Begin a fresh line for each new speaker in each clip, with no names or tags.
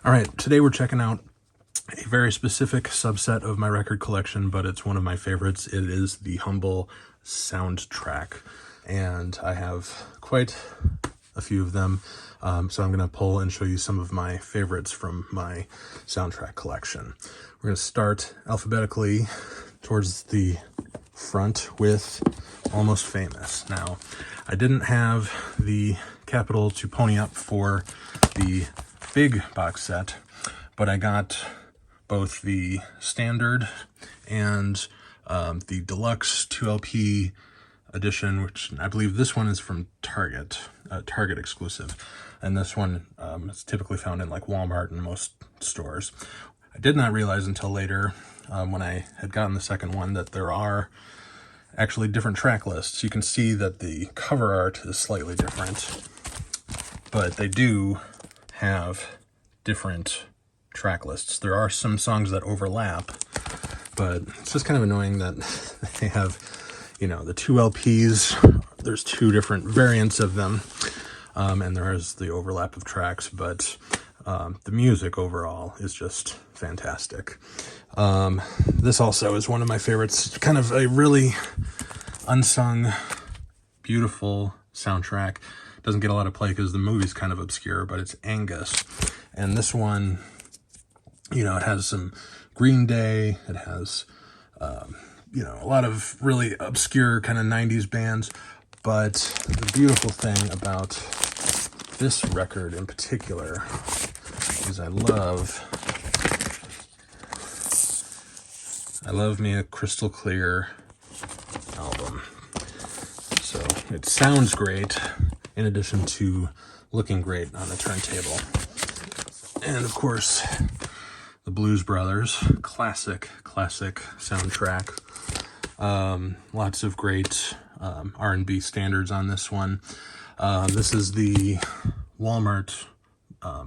All right, today we're checking out a very specific subset of my record collection, but it's one of my favorites. It is the Humble soundtrack, and I have quite a few of them. So I'm going to pull and show you some of my favorites from my soundtrack collection. We're going to start alphabetically towards the front with Almost Famous. Now, I didn't have the capital to pony up for the big box set, but I got both the standard and the deluxe 2LP edition, which I believe this one is from Target, Target exclusive, and this one is typically found in like Walmart and most stores. I did not realize until later when I had gotten the second one that there are actually different track lists. You can see that the cover art is slightly different, but they do have different track lists. There are some songs that overlap, but it's just kind of annoying that they have, you know, the two LPs, there's two different variants of them, and there is the overlap of tracks, but the music overall is just fantastic. This also is one of my favorites, kind of a really unsung, beautiful soundtrack. Doesn't get a lot of play because the movie's kind of obscure, but it's Angus. And this one, you know, it has some Green Day, it has, you know, a lot of really obscure kind of 90s bands, but the beautiful thing about this record in particular is I love me a crystal clear album. So it sounds great in addition to looking great on the turntable. And of course, the Blues Brothers, classic soundtrack. Lots of great R&B standards on this one. This is the Walmart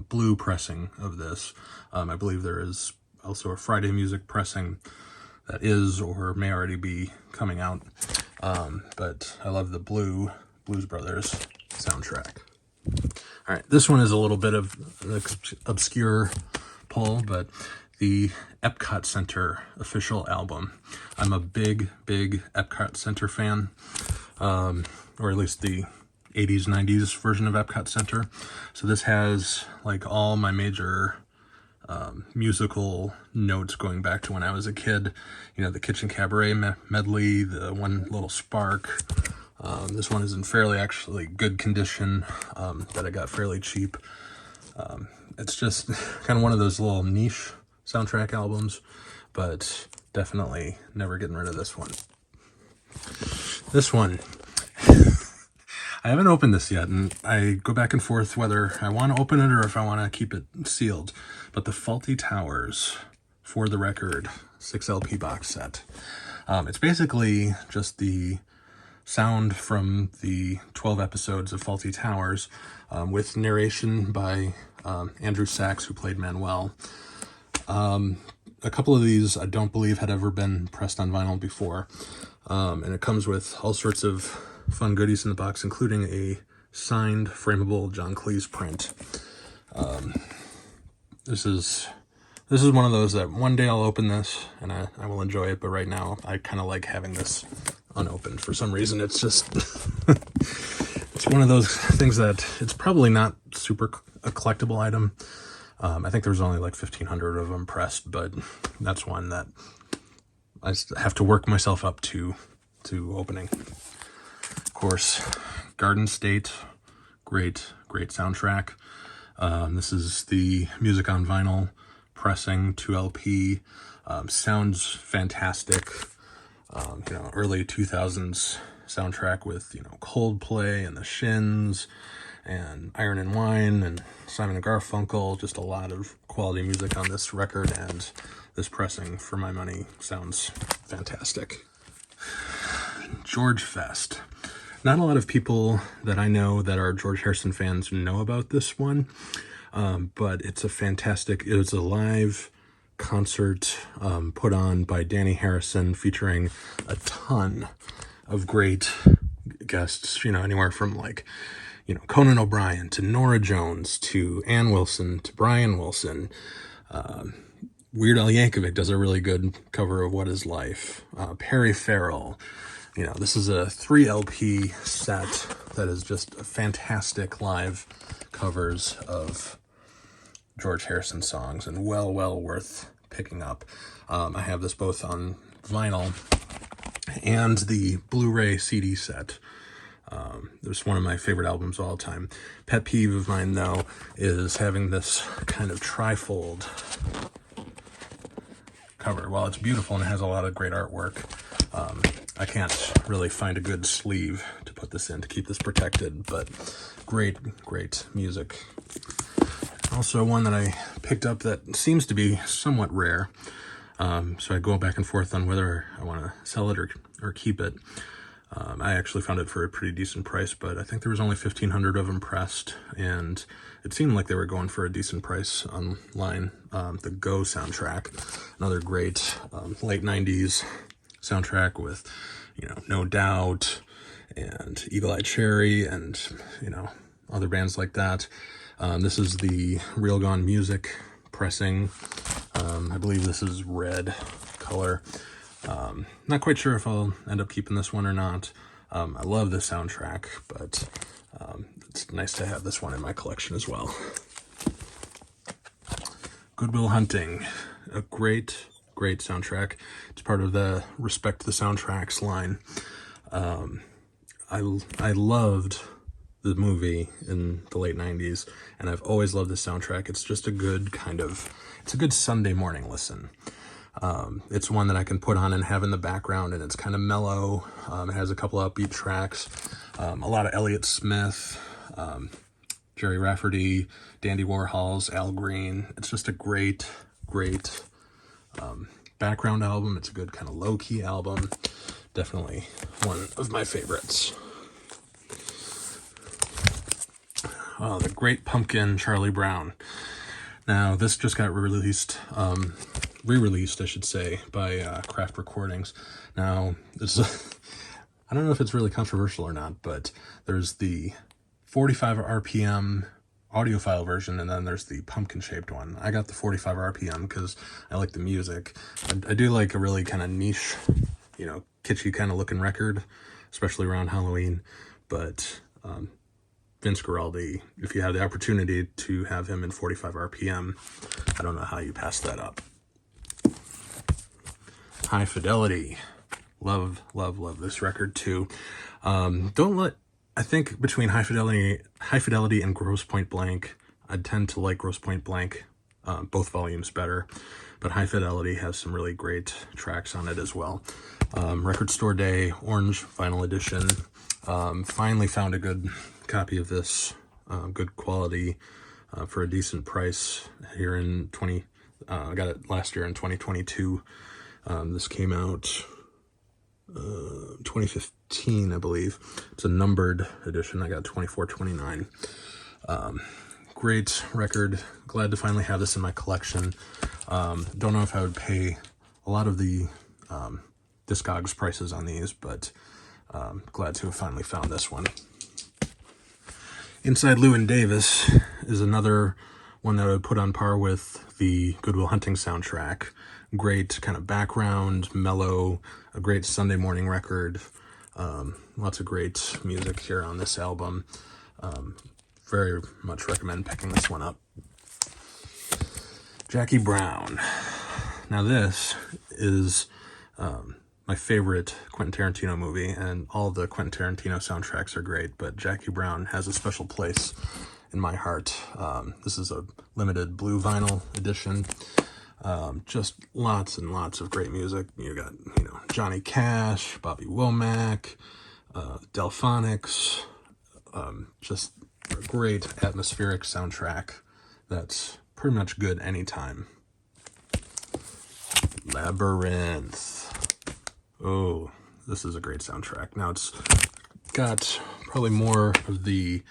blue pressing of this. I believe there is also a Friday Music pressing that is or may already be coming out. But I love the Blues Brothers soundtrack. All right, this one is a little bit of an obscure pull, but the Epcot Center official album. I'm a big Epcot Center fan, or at least the 80s, 90s version of Epcot Center. So this has like all my major musical notes going back to when I was a kid. You know, the Kitchen Cabaret medley, the One Little Spark. This one is in fairly actually good condition that I got fairly cheap. It's just kind of one of those little niche soundtrack albums, but definitely never getting rid of this one. This one, I haven't opened this yet, and I go back and forth whether I want to open it or if I want to keep it sealed. But the Fawlty Towers, For the Record, 6LP box set. It's basically just the sound from the 12 episodes of Fawlty Towers with narration by Andrew Sachs, who played Manuel. A couple of these I don't believe had ever been pressed on vinyl before. And it comes with all sorts of fun goodies in the box, including a signed frameable John Cleese print. This is one of those that one day I'll open this and I will enjoy it, but right now I kind of like having this unopened for some reason. It's just it's one of those things that it's probably not super a collectible item. I think there's only like 1,500 of them pressed, but that's one that I have to work myself up to opening. Of course, Garden State, great soundtrack. This is the Music on Vinyl pressing 2LP. Sounds fantastic. You know, early 2000s soundtrack with, you know, Coldplay and the Shins and Iron and Wine and Simon and Garfunkel. Just a lot of quality music on this record, and this pressing, for my money, sounds fantastic. George Fest. Not a lot of people that I know that are George Harrison fans know about this one, but it's it was a live concert put on by Danny Harrison, featuring a ton of great guests, you know, anywhere from like Conan O'Brien to Norah Jones to Ann Wilson to Brian Wilson. Weird Al Yankovic does a really good cover of What Is Life. Perry Farrell. This is a 3 LP set that is just fantastic live covers of George Harrison songs, and well worth picking up. I have this both on vinyl and the Blu-ray CD set. There's one of my favorite albums of all time. Pet peeve of mine, though, is having this kind of trifold cover. While it's beautiful and it has a lot of great artwork, I can't really find a good sleeve to put this in to keep this protected, but great music. Also, one that I picked up that seems to be somewhat rare, so I go back and forth on whether I want to sell it or keep it. I actually found it for a pretty decent price, but I think there was only 1,500 of them pressed, and it seemed like they were going for a decent price online. The Go soundtrack, another great late 90s soundtrack with, No Doubt and Eagle Eye Cherry and, other bands like that. This is the Real Gone Music pressing. I believe this is red color. Not quite sure if I'll end up keeping this one or not. I love the soundtrack, but it's nice to have this one in my collection as well. Good Will Hunting, a great soundtrack. It's part of the Respect the Soundtracks line. I loved the movie in the late 90s, and I've always loved the soundtrack. It's just it's a good Sunday morning listen. It's one that I can put on and have in the background, and it's kind of mellow. It has a couple upbeat tracks, a lot of Elliott Smith, Jerry Rafferty, Dandy Warhols, Al Green. It's just a great background album. It's a good kind of low-key album. Definitely one of my favorites. Oh, The Great Pumpkin, Charlie Brown. Now, this just got re-released, I should say, by Craft Recordings. Now, I don't know if it's really controversial or not, but there's the 45 RPM audiophile version, and then there's the pumpkin-shaped one. I got the 45 RPM because I like the music. I do like a really kind of niche, kitschy kind of looking record, especially around Halloween, but Vince Guaraldi, if you have the opportunity to have him in 45 RPM, I don't know how you pass that up. High Fidelity. Love this record too. I think between High Fidelity and Grosse Pointe Blank, I tend to like Grosse Pointe Blank, both volumes better, but High Fidelity has some really great tracks on it as well. Record Store Day, Orange Vinyl Edition. Finally found a good copy of this, good quality, for a decent price here in I got it last year in 2022. This came out 2015, I believe. It's a numbered edition. I got 24.29. Great record. Glad to finally have this in my collection. Don't know if I would pay a lot of the Discogs prices on these, but glad to have finally found this one. Inside Llewyn Davis is another one that I would put on par with the Good Will Hunting soundtrack. Great kind of background, mellow, a great Sunday morning record. Lots of great music here on this album. Very much recommend picking this one up. Jackie Brown. Now this is my favorite Quentin Tarantino movie, and all the Quentin Tarantino soundtracks are great, but Jackie Brown has a special place in my heart. This is a limited blue vinyl edition. Just lots and lots of great music. You got, Johnny Cash, Bobby Womack, Delphonics, just a great atmospheric soundtrack that's pretty much good anytime. Labyrinth. Oh, this is a great soundtrack. Now, it's got probably more of the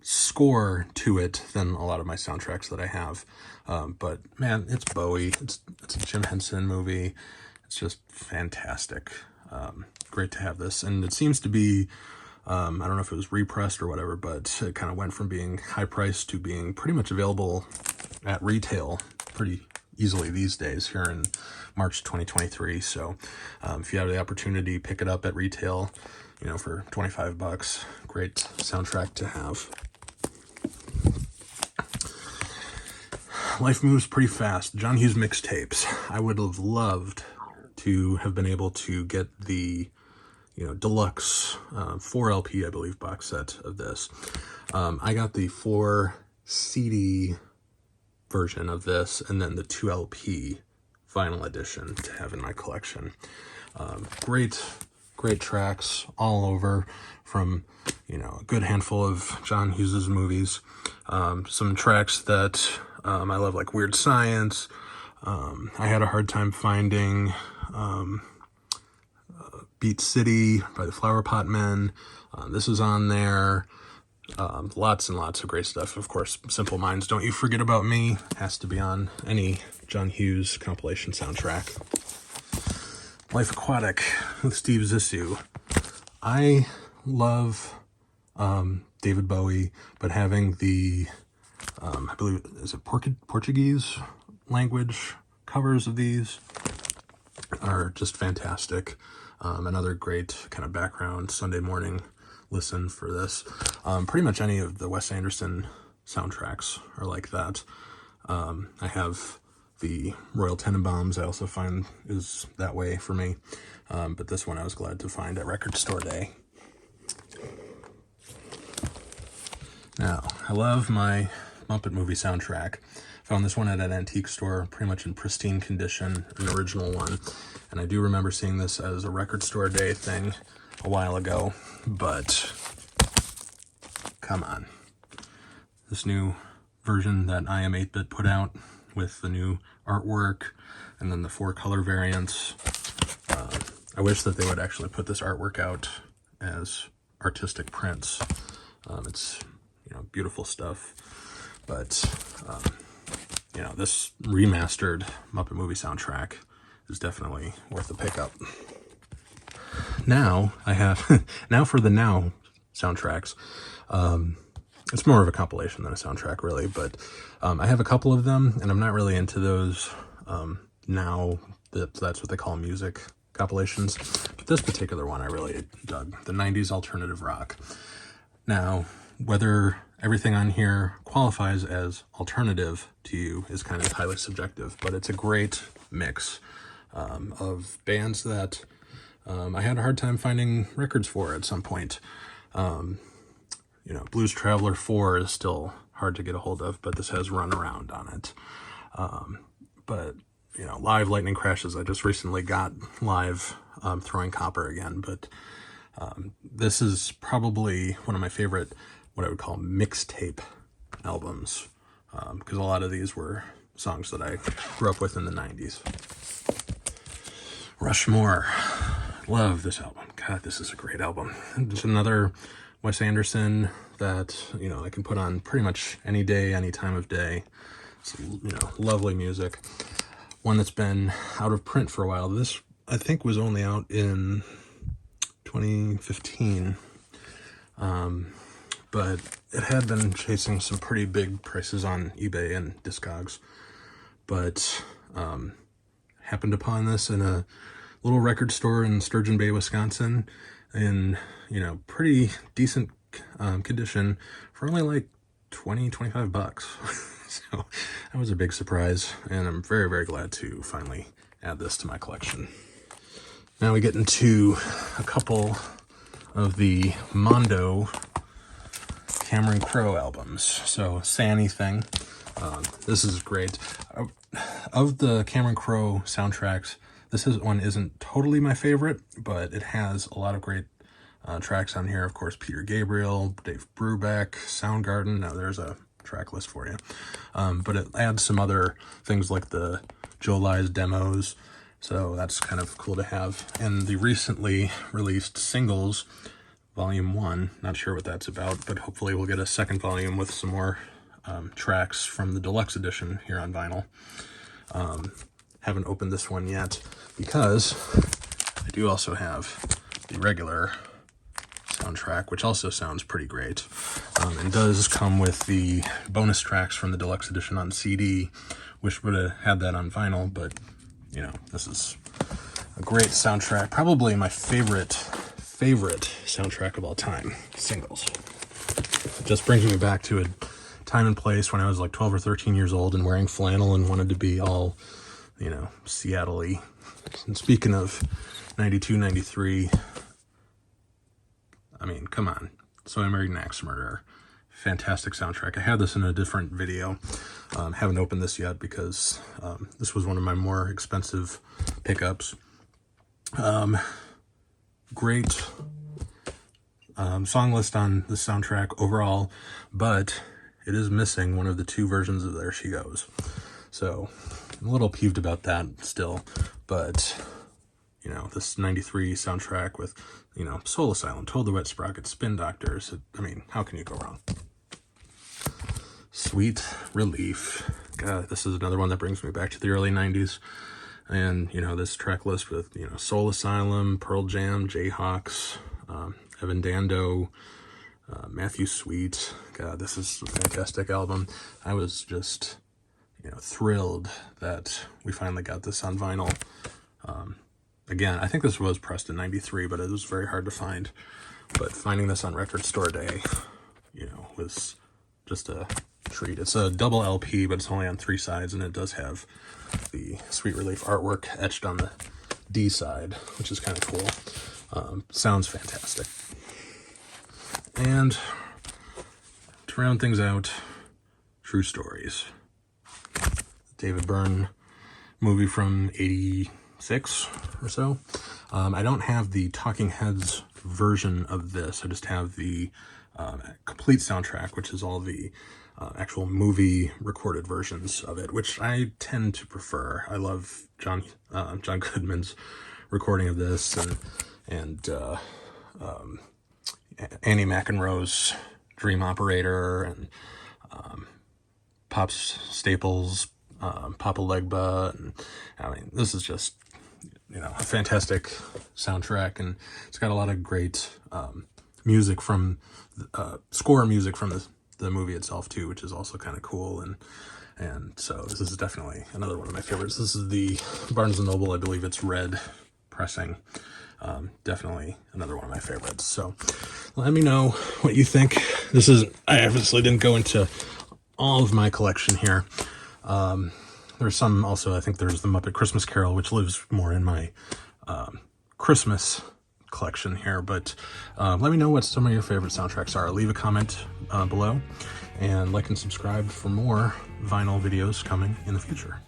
score to it than a lot of my soundtracks that I have. But man, it's Bowie. It's a Jim Henson movie. It's just fantastic. Great to have this. And it seems to be I don't know if it was repressed or whatever, but it kind of went from being high priced to being pretty much available at retail pretty easily these days here in March 2023. So if you have the opportunity, pick it up at retail, you know, for $25. Great soundtrack to have. Life moves pretty fast. John Hughes mixtapes. I would have loved to have been able to get the, you know, deluxe 4 LP, I believe, box set of this. I got the 4 CD version of this, and then the 2 LP vinyl edition to have in my collection. Great tracks all over from, you know, a good handful of John Hughes's movies. Some tracks that I love, like Weird Science. I had a hard time finding Beat City by the Flower Pot Men. This is on there. Lots and lots of great stuff. Of course, Simple Minds, Don't You Forget About Me has to be on any John Hughes compilation soundtrack. Life Aquatic with Steve Zissou. I love David Bowie, but having the, I believe, is it Portuguese language covers of these are just fantastic. Another great kind of background Sunday morning listen for this. Pretty much any of the Wes Anderson soundtracks are like that. I have the Royal Tenenbaums, I also find is that way for me. But this one I was glad to find at Record Store Day. Now, I love my Muppet movie soundtrack. Found this one at an antique store, pretty much in pristine condition, an original one. And I do remember seeing this as a Record Store Day thing a while ago, but come on. This new version that I Am 8-Bit put out with the new artwork and then the 4 color variants. I wish that they would actually put this artwork out as artistic prints. It's, you know, beautiful stuff, but you know, this remastered Muppet movie soundtrack is definitely worth a pickup. Now I have now for the Now soundtracks. It's more of a compilation than a soundtrack, really, but I have a couple of them, and I'm not really into those now. That's what they call music compilations. But this particular one I really dug, the 90s alternative rock. Now, whether everything on here qualifies as alternative to you is kind of highly subjective, but it's a great mix of bands that I had a hard time finding records for at some point. You know, Blues Traveler 4 is still hard to get a hold of, but this has Run Around on it. But, you know, Live Lightning Crashes, I just recently got live Throwing Copper again, but this is probably one of my favorite, what I would call mixtape albums, because a lot of these were songs that I grew up with in the 90s. Rushmore. Love this album. God, this is a great album. It's another Wes Anderson that, you know, I can put on pretty much any day, any time of day. It's, you know, lovely music. One that's been out of print for a while. This, I think, was only out in 2015. But it had been chasing some pretty big prices on eBay and Discogs. But happened upon this in a little record store in Sturgeon Bay, Wisconsin, in, you know, pretty decent condition for only like $20-25. So that was a big surprise, and I'm very, very glad to finally add this to my collection. Now we get into a couple of the Mondo Cameron Crowe albums. So Say Anything. This is great. Of the Cameron Crowe soundtracks, this one isn't totally my favorite, but it has a lot of great tracks on here. Of course, Peter Gabriel, Dave Brubeck, Soundgarden. Now there's a track list for you. But it adds some other things like the Joe Lies demos. So that's kind of cool to have. And the recently released singles, Volume 1, not sure what that's about, but hopefully we'll get a second volume with some more tracks from the deluxe edition here on vinyl. Haven't opened this one yet because I do also have the regular soundtrack, which also sounds pretty great. And does come with the bonus tracks from the deluxe edition on CD. Wish would have had that on vinyl, but you know, this is a great soundtrack. Probably my favorite soundtrack of all time, singles. It just brings me back to a time and place when I was like 12 or 13 years old and wearing flannel and wanted to be all, you know, Seattle-y. And speaking of 92, 93, I mean, come on. So I Married an Axe Murderer. Fantastic soundtrack. I had this in a different video. Haven't opened this yet because this was one of my more expensive pickups. Great song list on the soundtrack overall, but it is missing one of the 2 versions of There She Goes. So I'm a little peeved about that still, but you know, this 93 soundtrack with, you know, Soul Asylum, Toad the Wet Sprocket, Spin Doctors, I mean, how can you go wrong? Sweet Relief. God, this is another one that brings me back to the early 90s. And, you know, this track list with, you know, Soul Asylum, Pearl Jam, Jayhawks, Evan Dando, Matthew Sweet. God, this is a fantastic album. I was just, you know, thrilled that we finally got this on vinyl. Again, I think this was pressed in 93, but it was very hard to find. But finding this on Record Store Day, you know, was just a treat. It's a double LP, but it's only on 3 sides, and it does have the Sweet Relief artwork etched on the D side, which is kind of cool. Sounds fantastic. And to round things out, True Stories. David Byrne movie from 86 or so. I don't have the Talking Heads version of this. I just have the complete soundtrack, which is all the actual movie recorded versions of it, which I tend to prefer. I love John Goodman's recording of this, and Annie McEnroe's Dream Operator, and Pops Staples, Papa Legba, and I mean, this is just, you know, a fantastic soundtrack, and it's got a lot of great music from score music from the movie itself too, which is also kind of cool. And so this is definitely another one of my favorites. This is the Barnes & Noble, I believe it's red pressing. Definitely another one of my favorites. So let me know what you think. I obviously didn't go into all of my collection here. There's some also, I think there's the Muppet Christmas Carol, which lives more in my Christmas collection here, but let me know what some of your favorite soundtracks are. Leave a comment below, and like and subscribe for more vinyl videos coming in the future.